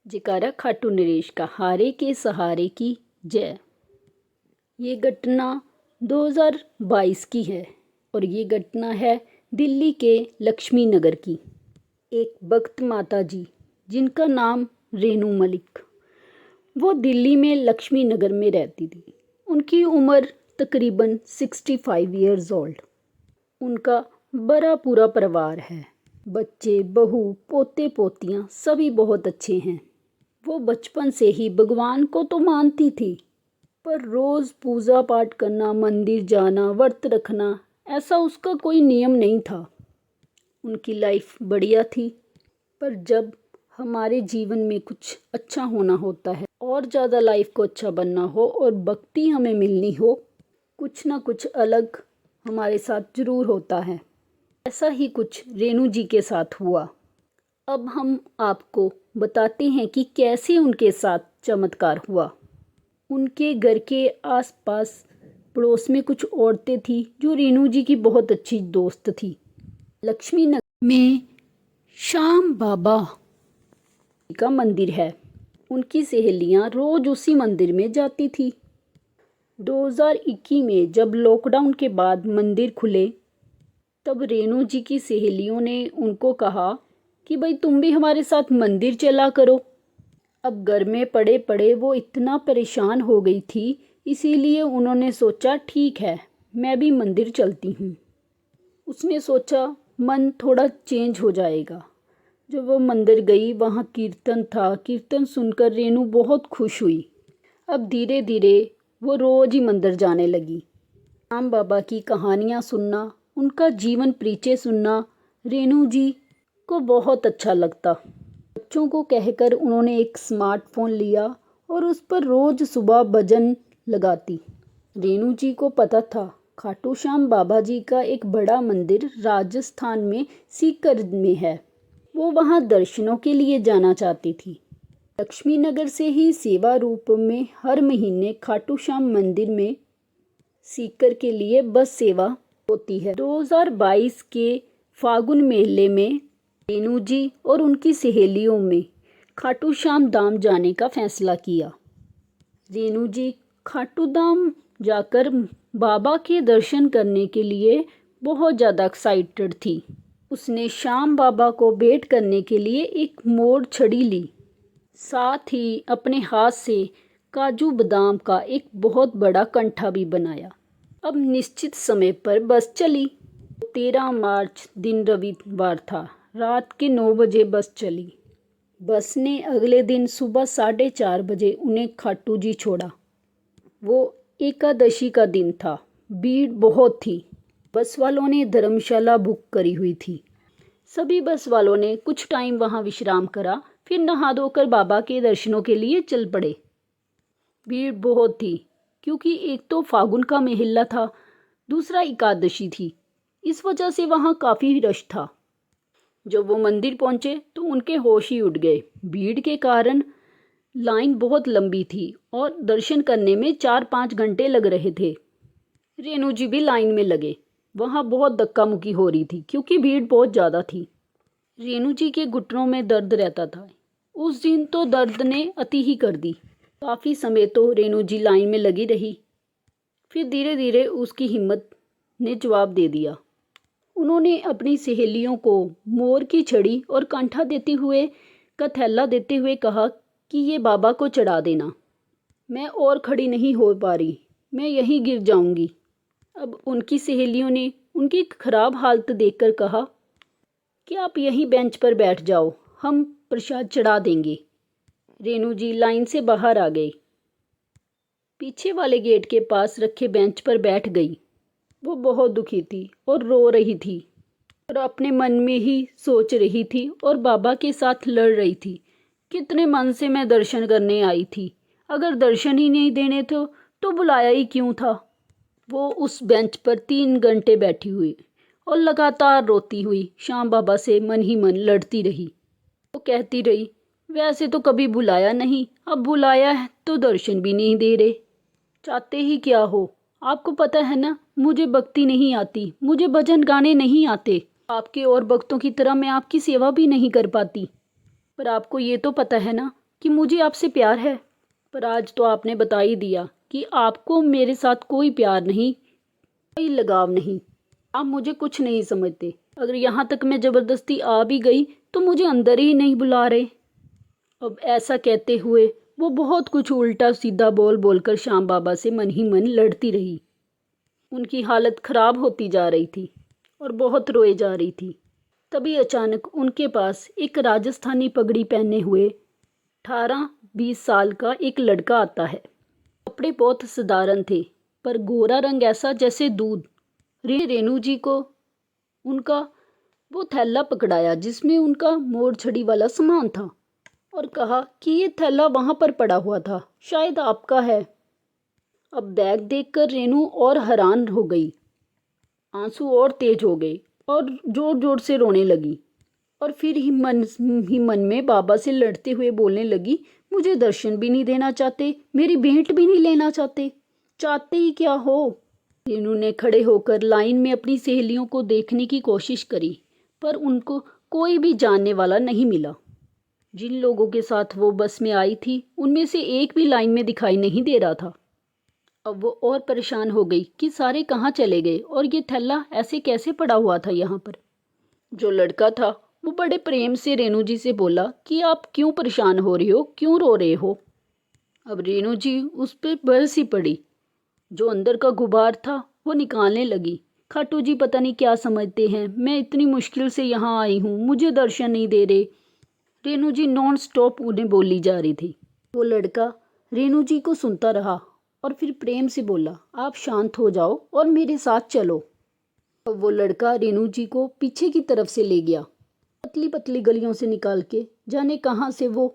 जयकारा खाटू नरेश का हारे के सहारे की जय। ये घटना 2022 की है और ये घटना है दिल्ली के लक्ष्मी नगर की। एक भक्त माता जी जिनका नाम रेनू मलिक, वो दिल्ली में लक्ष्मी नगर में रहती थी। उनकी उम्र तकरीबन 65 ईयर्स ओल्ड। उनका बड़ा पूरा परिवार है, बच्चे, बहू, पोते पोतियाँ सभी बहुत अच्छे हैं। वो बचपन से ही भगवान को तो मानती थी, पर रोज़ पूजा पाठ करना, मंदिर जाना, व्रत रखना, ऐसा उसका कोई नियम नहीं था। उनकी लाइफ बढ़िया थी, पर जब हमारे जीवन में कुछ अच्छा होना होता है और ज़्यादा लाइफ को अच्छा बनना हो और भक्ति हमें मिलनी हो, कुछ ना कुछ अलग हमारे साथ ज़रूर होता है। ऐसा ही कुछ रेनू जी के साथ हुआ। अब हम आपको बताते हैं कि कैसे उनके साथ चमत्कार हुआ। उनके घर के आसपास पड़ोस में कुछ औरतें थी जो रेनू जी की बहुत अच्छी दोस्त थी। लक्ष्मी नगर में श्याम बाबा का मंदिर है। उनकी सहेलियां रोज उसी मंदिर में जाती थी। 2021 में जब लॉकडाउन के बाद मंदिर खुले, तब रेनू जी की सहेलियों ने उनको कहा कि भाई तुम भी हमारे साथ मंदिर चला करो। अब घर में पड़े पड़े वो इतना परेशान हो गई थी, इसीलिए उन्होंने सोचा ठीक है मैं भी मंदिर चलती हूँ। उसने सोचा मन थोड़ा चेंज हो जाएगा। जब वो मंदिर गई, वहाँ कीर्तन था। कीर्तन सुनकर रेनू बहुत खुश हुई। अब धीरे धीरे वो रोज़ ही मंदिर जाने लगी। राम बाबा की कहानियाँ सुनना, उनका जीवन परिचय सुनना रेनू जी को बहुत अच्छा लगता। बच्चों को कहकर उन्होंने एक स्मार्टफोन लिया और उस पर रोज़ सुबह भजन लगाती। रेनू जी को पता था खाटू श्याम बाबा जी का एक बड़ा मंदिर राजस्थान में सीकर में है। वो वहाँ दर्शनों के लिए जाना चाहती थी। लक्ष्मी नगर से ही सेवा रूप में हर महीने खाटू श्याम मंदिर में सीकर के लिए बस सेवा होती है। 2022 के फागुन मेले में रेनू जी और उनकी सहेलियों में खाटू श्याम धाम जाने का फैसला किया। रेनू जी खाटू धाम जाकर बाबा के दर्शन करने के लिए बहुत ज़्यादा एक्साइटेड थी। उसने श्याम बाबा को भेंट करने के लिए एक मोर छड़ी ली, साथ ही अपने हाथ से काजू बादाम का एक बहुत बड़ा कंठा भी बनाया। अब निश्चित समय पर बस चली। 13 मार्च दिन रविवार था। रात के 9 बजे बस चली। बस ने अगले दिन सुबह 4:30 बजे उन्हें खाटू जी छोड़ा। वो एकादशी का दिन था। भीड़ बहुत थी। बस वालों ने धर्मशाला बुक करी हुई थी। सभी बस वालों ने कुछ टाइम वहाँ विश्राम करा, फिर नहा धोकर बाबा के दर्शनों के लिए चल पड़े। भीड़ बहुत थी क्योंकि एक तो फागुन का महिला था, दूसरा एकादशी थी। इस वजह से वहाँ काफ़ी रश था। जब वो मंदिर पहुँचे तो उनके होश ही उड़ गए। भीड़ के कारण लाइन बहुत लंबी थी और दर्शन करने में 4-5 घंटे लग रहे थे। रेनू जी भी लाइन में लगे। वहाँ बहुत धक्का मुक्की हो रही थी क्योंकि भीड़ बहुत ज़्यादा थी। रेनू जी के घुटनों में दर्द रहता था। उस दिन तो दर्द ने अति ही कर दी। काफ़ी समय तो रेनू जी लाइन में लगी रही। फिर धीरे धीरे उसकी हिम्मत ने जवाब दे दिया। उन्होंने अपनी सहेलियों को मोर की छड़ी और कांठा देते हुए का थैला देते हुए कहा कि ये बाबा को चढ़ा देना। मैं और खड़ी नहीं हो पा रही, मैं यहीं गिर जाऊंगी। अब उनकी सहेलियों ने उनकी खराब हालत देखकर कहा कि आप यहीं बेंच पर बैठ जाओ, हम प्रसाद चढ़ा देंगे। रेनू जी लाइन से बाहर आ गई। पीछे वाले गेट के पास रखे बेंच पर बैठ गई। वो बहुत दुखी थी और रो रही थी और अपने मन में ही सोच रही थी और बाबा के साथ लड़ रही थी। कितने मन से मैं दर्शन करने आई थी, अगर दर्शन ही नहीं देने थे तो बुलाया ही क्यों था। वो उस बेंच पर 3 घंटे बैठी हुई और लगातार रोती हुई श्याम बाबा से मन ही मन लड़ती रही। वो कहती रही, वैसे तो कभी बुलाया नहीं, अब बुलाया है तो दर्शन भी नहीं दे रहे। चाहते ही क्या हो? आपको पता है ना, मुझे भक्ति नहीं आती, मुझे भजन गाने नहीं आते। आपके और भक्तों की तरह मैं आपकी सेवा भी नहीं कर पाती। पर आपको ये तो पता है ना कि मुझे आपसे प्यार है, पर आज तो आपने बता ही दिया कि आपको मेरे साथ कोई प्यार नहीं, कोई लगाव नहीं। आप मुझे कुछ नहीं समझते। अगर यहाँ तक मैं ज़बरदस्ती आ भी गई तो मुझे अंदर ही नहीं बुला रहे। अब ऐसा कहते हुए वो बहुत कुछ उल्टा सीधा बोल बोलकर श्याम बाबा से मन ही मन लड़ती रही। उनकी हालत खराब होती जा रही थी और बहुत रोए जा रही थी। तभी अचानक उनके पास एक राजस्थानी पगड़ी पहने हुए 18-20 साल का एक लड़का आता है। कपड़े बहुत साधारण थे, पर गोरा रंग ऐसा जैसे दूध। रेणु जी को उनका वो थैला पकड़ाया जिसमें उनका मोर छड़ी वाला सामान था और कहा कि ये थैला वहाँ पर पड़ा हुआ था, शायद आपका है। अब बैग देखकर रेणु और हैरान हो गई। आंसू और तेज हो गए और जोर जोर से रोने लगी और फिर ही मन में बाबा से लड़ते हुए बोलने लगी, मुझे दर्शन भी नहीं देना चाहते, मेरी भेंट भी नहीं लेना चाहते, चाहते ही क्या हो। रेणु ने खड़े होकर लाइन में अपनी सहेलियों को देखने की कोशिश करी, पर उनको कोई भी जानने वाला नहीं मिला। जिन लोगों के साथ वो बस में आई थी उनमें से एक भी लाइन में दिखाई नहीं दे रहा था। अब वो और परेशान हो गई कि सारे कहाँ चले गए और ये थैला ऐसे कैसे पड़ा हुआ था यहाँ पर। जो लड़का था वो बड़े प्रेम से रेणु जी से बोला कि आप क्यों परेशान हो रही हो, क्यों रो रहे हो। अब रेणु जी उस पर बरस ही पड़ी। जो अंदर का गुबार था वो निकालने लगी। खाटू जी पता नहीं क्या समझते हैं, मैं इतनी मुश्किल से यहाँ आई हूँ, मुझे दर्शन नहीं दे रहे। रेणु जी नॉन स्टॉप उन्हें बोली जा रही थी। वो लड़का रेणु जी को सुनता रहा और फिर प्रेम से बोला, आप शांत हो जाओ और मेरे साथ चलो। अब वो लड़का रेणु जी को पीछे की तरफ से ले गया, पतली पतली गलियों से निकाल के जाने कहाँ से वो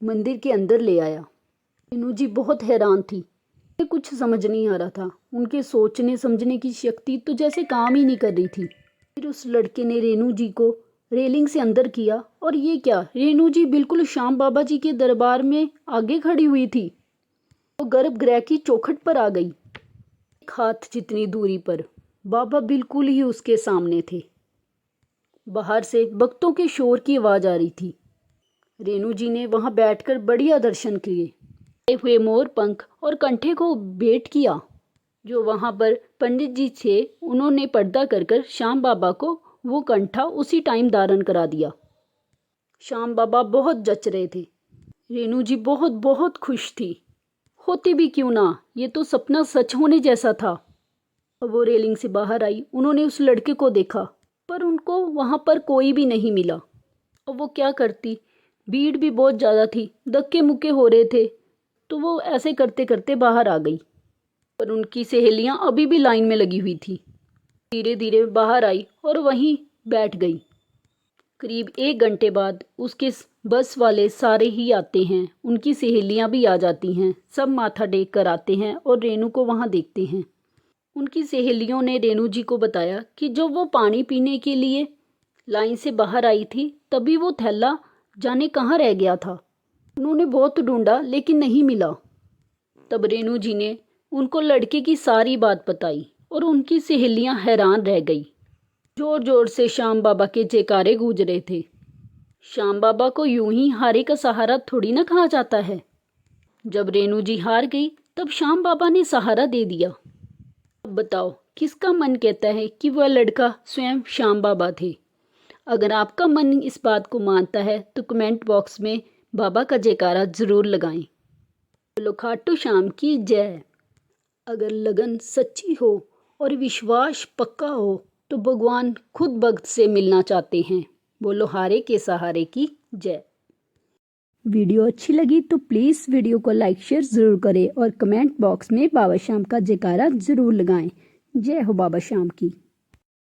मंदिर के अंदर ले आया। रेणु जी बहुत हैरान थी, कुछ समझ नहीं आ रहा था। उनके सोचने समझने की शक्ति तो जैसे काम ही नहीं कर रही थी। फिर उस लड़के ने रेणु जी को रेलिंग से अंदर किया और ये क्या, रेणु जी बिल्कुल श्याम बाबा जी के दरबार में आगे खड़ी हुई थी। वो गर्भगृह की चौखट पर आ गई। एक हाथ जितनी दूरी पर बाबा बिल्कुल ही उसके सामने थे। बाहर से भक्तों के शोर की आवाज़ आ रही थी। रेणु जी ने वहाँ बैठकर बढ़िया दर्शन किए हुए मोर पंख और कंठे को भेंट किया। जो वहाँ पर पंडित जी थे उन्होंने पर्दा कर श्याम बाबा को वो कंठा उसी टाइम धारण करा दिया। श्याम बाबा बहुत जच रहे थे। रेणु जी बहुत बहुत खुश थी। होती भी क्यों ना, ये तो सपना सच होने जैसा था। अब वो रेलिंग से बाहर आई। उन्होंने उस लड़के को देखा, पर उनको वहाँ पर कोई भी नहीं मिला। अब वो क्या करती, भीड़ भी बहुत ज़्यादा थी, धक्के मुक्के हो रहे थे, तो वो ऐसे करते करते बाहर आ गई। पर उनकी सहेलियां अभी भी लाइन में लगी हुई थी। धीरे धीरे बाहर आई और वहीं बैठ गई। करीब 1 घंटे बाद उसके बस वाले सारे ही आते हैं, उनकी सहेलियां भी आ जाती हैं, सब माथा टेक कर आते हैं और रेणु को वहाँ देखते हैं। उनकी सहेलियों ने रेणु जी को बताया कि जब वो पानी पीने के लिए लाइन से बाहर आई थी तभी वो थैला जाने कहाँ रह गया था। उन्होंने बहुत ढूंढा लेकिन नहीं मिला। तब रेणु जी ने उनको लड़के की सारी बात बताई और उनकी सहेलियां हैरान रह गई। जोर जोर से श्याम बाबा के जयकारे गूंज रहे थे। श्याम बाबा को यूं ही हारे का सहारा थोड़ी ना कहा जाता है। जब रेणु जी हार गई तब श्याम बाबा ने सहारा दे दिया। अब बताओ किसका मन कहता है कि वह लड़का स्वयं श्याम बाबा थे। अगर आपका मन इस बात को मानता है तो कमेंट बॉक्स में बाबा का जयकारा जरूर लगाएं। बोलो खाटू श्याम की जय। अगर लगन सच्ची हो और विश्वास पक्का हो तो भगवान खुद भक्त से मिलना चाहते हैं। बोलो हारे के सहारे की जय। वीडियो अच्छी लगी तो प्लीज़ वीडियो को लाइक शेयर ज़रूर करें और कमेंट बॉक्स में बाबा श्याम का जयकारा ज़रूर लगाएं। जय हो बाबा श्याम की।